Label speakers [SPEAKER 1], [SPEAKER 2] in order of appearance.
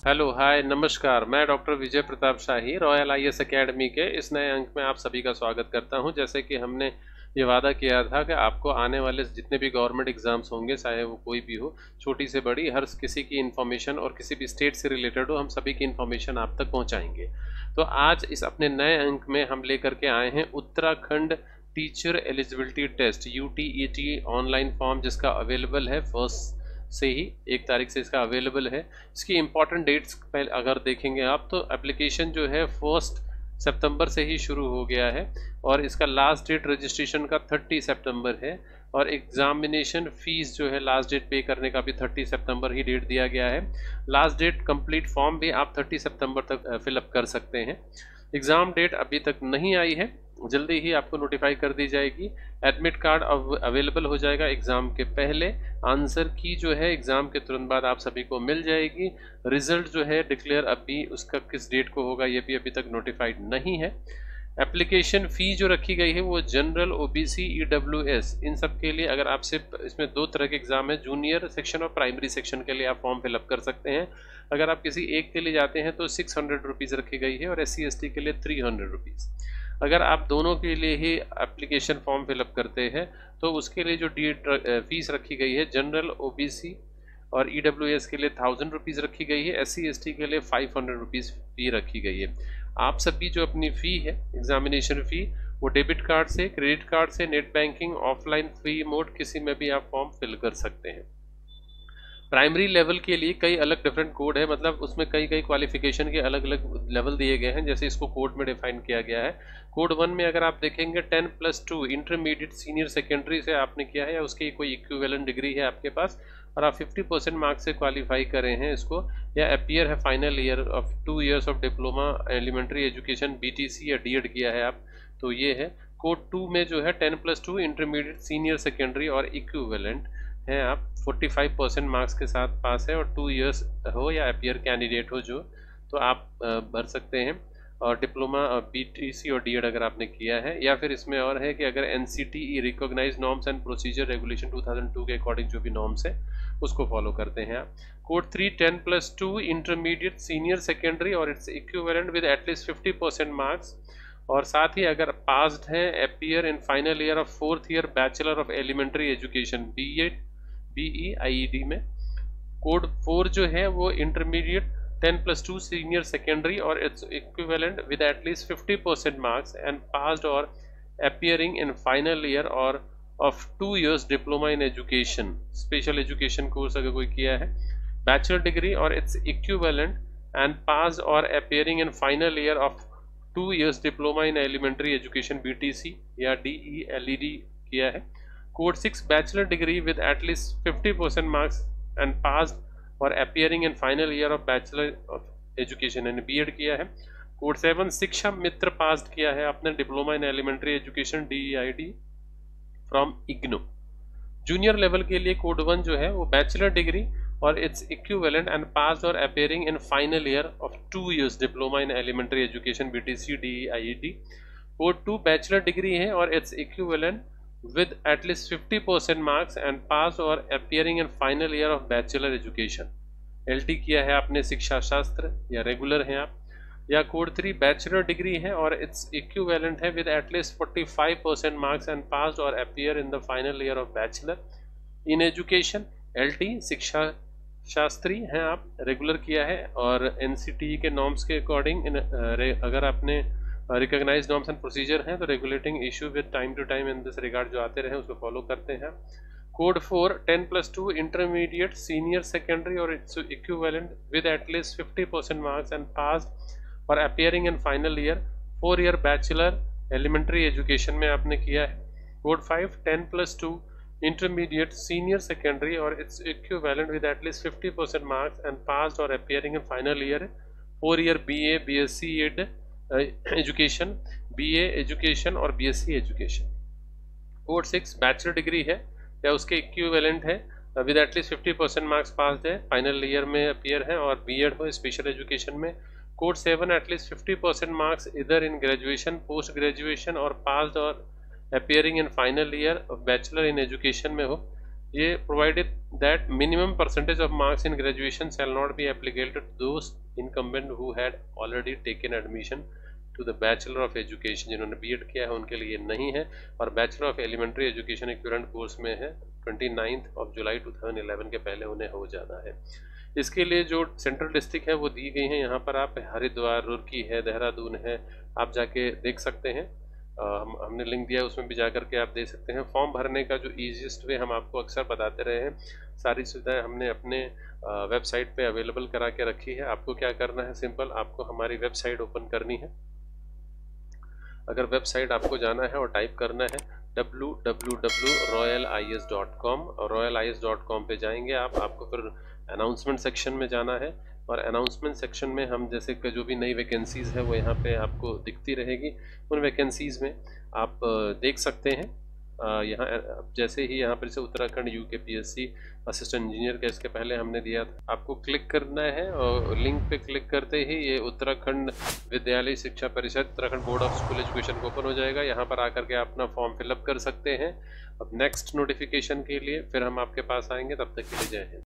[SPEAKER 1] Hello hi नमस्कार। मैं doctor Vijay Pratap Shahi royal IAS academy के इस नए अंक में आप सभी का स्वागत करता हूं। जैसे कि हमने ये वादा किया था कि आपको आने वाले जितने भी गवर्नमेंट एग्जाम्स होंगे, चाहे वो कोई भी हो, छोटी से बड़ी, हर किसी की इन्फॉर्मेशन और किसी भी स्टेट से रिलेटेड हो, हम सभी की इन्फॉर्मेशन आप तक पहुंचाएंगे। तो आज इस अपने नए अंक में हम लेकर के आए हैं Uttarakhand teacher eligibility test UTET online form, जिसका अवेलेबल है 1 तारीख से इसका अवेलेबल है। इसकी इंपॉर्टेंट डेट्स पहले अगर देखेंगे आप, तो एप्लीकेशन जो है 1 सितंबर से ही शुरू हो गया है और इसका लास्ट डेट रजिस्ट्रेशन का 30 सितंबर है। और एग्जामिनेशन फीस जो है लास्ट डेट पे करने का भी 30 सितंबर ही डेट दिया गया है। लास्ट डेट कंप्लीट फॉर्म भी आप 30 सितंबर तक फिलअप कर सकते हैं। एग्ज़ाम डेट अभी तक नहीं आई है, जल्दी ही आपको नोटिफाई कर दी जाएगी। एडमिट कार्ड अवेलेबल हो जाएगा एग्ज़ाम के पहले। आंसर की जो है एग्ज़ाम के तुरंत बाद आप सभी को मिल जाएगी। रिजल्ट जो है डिक्लेयर अभी उसका किस डेट को होगा ये भी अभी तक नोटिफाइड नहीं है। एप्लीकेशन फ़ी जो रखी गई है वो जनरल, OBC, EWS इन सब के लिए, अगर आप सिर्फ इसमें 2 तरह के एग्ज़ाम है, जूनियर सेक्शन और प्राइमरी सेक्शन के लिए आप फॉर्म फिलअप कर सकते हैं। अगर आप किसी एक के लिए जाते हैं तो 600 रुपीज़ रखी गई है और SC ST के लिए 300 रुपीज़। अगर आप दोनों के लिए ही एप्लीकेशन फॉर्म फिलअप करते हैं तो उसके लिए जो फीस रखी गई है, जनरल, OBC और EWS के लिए 1000 रुपीज़ रखी गई है, SC ST के लिए 500 रुपीज़ फ़ी रखी गई है। आप सभी जो अपनी फ़ी है एग्जामिनेशन फ़ी, वो डेबिट कार्ड से, क्रेडिट कार्ड से, net banking, offline free mode, किसी में भी आप फॉर्म फिल कर सकते हैं। प्राइमरी लेवल के लिए कई अलग डिफरेंट कोड है, मतलब उसमें कई क्वालिफिकेशन के अलग अलग लेवल दिए गए हैं, जैसे इसको कोड में डिफाइन किया गया है। कोड 1 में अगर आप देखेंगे 10+2 इंटरमीडिएट सीनियर सेकेंडरी से आपने किया है या उसकी कोई इक्विवेलेंट डिग्री है आपके पास और आप 50% मार्क्स से क्वालिफाई करे हैं इसको, या अपीयर है final year of 2 years of diploma elementary education BTC या DED किया है आप, तो ये है। कोड 2 में जो है 10+2 इंटरमीडिएट सीनियर सेकेंडरी और इक्विवेलेंट हैं आप, 45% मार्क्स के साथ पास है और 2 इयर्स हो या अपीयर कैंडिडेट हो जो, तो आप भर सकते हैं। और डिप्लोमा BTC और DED अगर आपने किया है, या फिर इसमें और है कि अगर NCTE recognise norms and procedure regulation 2002 के अकॉर्डिंग जो भी नॉर्म्स है उसको फॉलो करते हैं आप। कोड 3 10+2 इंटरमीडिएट सीनियर सेकेंडरी और it's equivalent with at least 50% marks, और साथ ही अगर पास्ड हैं appear in final year of 4th year bachelor of elementary education BE IED में। कोड 4 जो है वो इंटरमीडिएट 10+2 सीनियर सेकेंडरी और it's equivalent with at least 50% marks and passed और अपीयरिंग इन फाइनल ईयर और of 2 years diploma in education, special education course अगर कोई किया है, बैचलर डिग्री और इट्स इक्विवेलेंट एंड पास्ड और appearing in final year of 2 years diploma in elementary education BTC या DELED किया है। Code 6 bachelor degree with at least 50% marks and passed और appearing in final year of bachelor of education यानी BEd किया है। Code 7 शिक्षा मित्र passed किया है आपने diploma in elementary education DEID from IGNOU। Junior level के लिए कोड 1 जो है वो बैचलर डिग्री और इट्स इक्विवेलेंट एंड पास्ड और appearing in final year of 2 years diploma in elementary education BTC DEID। Code 2 bachelor degree है और it's equivalent with at least 50% marks and pass or appearing in final year of bachelor education। LT किया है आपने शिक्षा शास्त्र या regular हैं आप। या कोड 3 बैचलर डिग्री है और इट्स इक्विवेलेंट है with at least 45% marks and passed or appear in the final year of bachelor in education। LT शिक्षा शास्त्री हैं आप, रेगुलर किया है और NCTE के नॉर्म्स के अकॉर्डिंग अगर आपने रिकॉग्नाइज नॉर्म्स एंड प्रोसीजर हैं तो regulating issue with time to time in this regard जो आते रहे उसको फॉलो करते हैं। कोड 4 10+2 इंटरमीडिएट सीनियर सेकेंडरी और it's equivalent with at least 50% marks and passed और appearing in final year 4 year bachelor elementary education में आपने किया है। कोड 5 10+2 इंटरमीडिएट सीनियर सेकेंडरी और it's equivalent with at least 50% marks and passed और appearing in final year 4 year BA BSc ed education, BA education और BSc education. Code 6 bachelor degree है या उसके इक्विवेलेंट है विद एटलीस्ट 50% मार्क्स पास्ड है, final year में appear है और BEd हो स्पेशल एजुकेशन में। कोड 7 एटलीस्ट 50% मार्क्स इधर इन ग्रेजुएशन, पोस्ट ग्रेजुएशन और पास्ड और appearing in final year of bachelor in education में हो, ये provided that minimum percentage of marks in graduation shall not be applicable to those incumbent who had already taken admission to the bachelor of education, जिन्होंने B Ed किया है उनके लिए नहीं है, और bachelor of elementary education equivalent course में है 29 जुलाई 2011 के पहले उन्हें हो जाना है। इसके लिए जो सेंट्रल डिस्ट्रिक्ट है वो दी गई हैं यहाँ पर, आप हरिद्वार, रुड़की है, देहरादून है, आप जाके देख सकते हैं। हमने लिंक दिया है, उसमें भी जा करके आप दे सकते हैं। फॉर्म भरने का जो ईजीएस्ट वे हम आपको अक्सर बताते रहे हैं, सारी सुविधाएं हमने अपने वेबसाइट पे अवेलेबल करा के रखी है। आपको क्या करना है, सिंपल आपको हमारी वेबसाइट ओपन करनी है। अगर वेबसाइट आपको जाना है और टाइप करना है www.royalis.com, और royalis.com पे जाएंगे आप, आपको फिर अनाउंसमेंट सेक्शन में जाना है, और अनाउंसमेंट सेक्शन में हम जैसे कि जो भी नई वैकेंसीज़ है वो यहाँ पे आपको दिखती रहेगी। उन वैकेंसीज़ में आप देख सकते हैं। यहाँ जैसे ही यहाँ पर से उत्तराखंड यूकेपीएससी असिस्टेंट इंजीनियर का इसके पहले हमने दिया था, आपको क्लिक करना है और लिंक पे क्लिक करते ही ये उत्तराखंड विद्यालय शिक्षा परिषद, Uttarakhand board of school education को ओपन हो जाएगा। यहाँ पर आकर के आप अपना फॉर्म फिलअप कर सकते हैं। अब नेक्स्ट नोटिफिकेशन के लिए फिर हम आपके पास आएंगे, तब तक के लिए जय हिंद।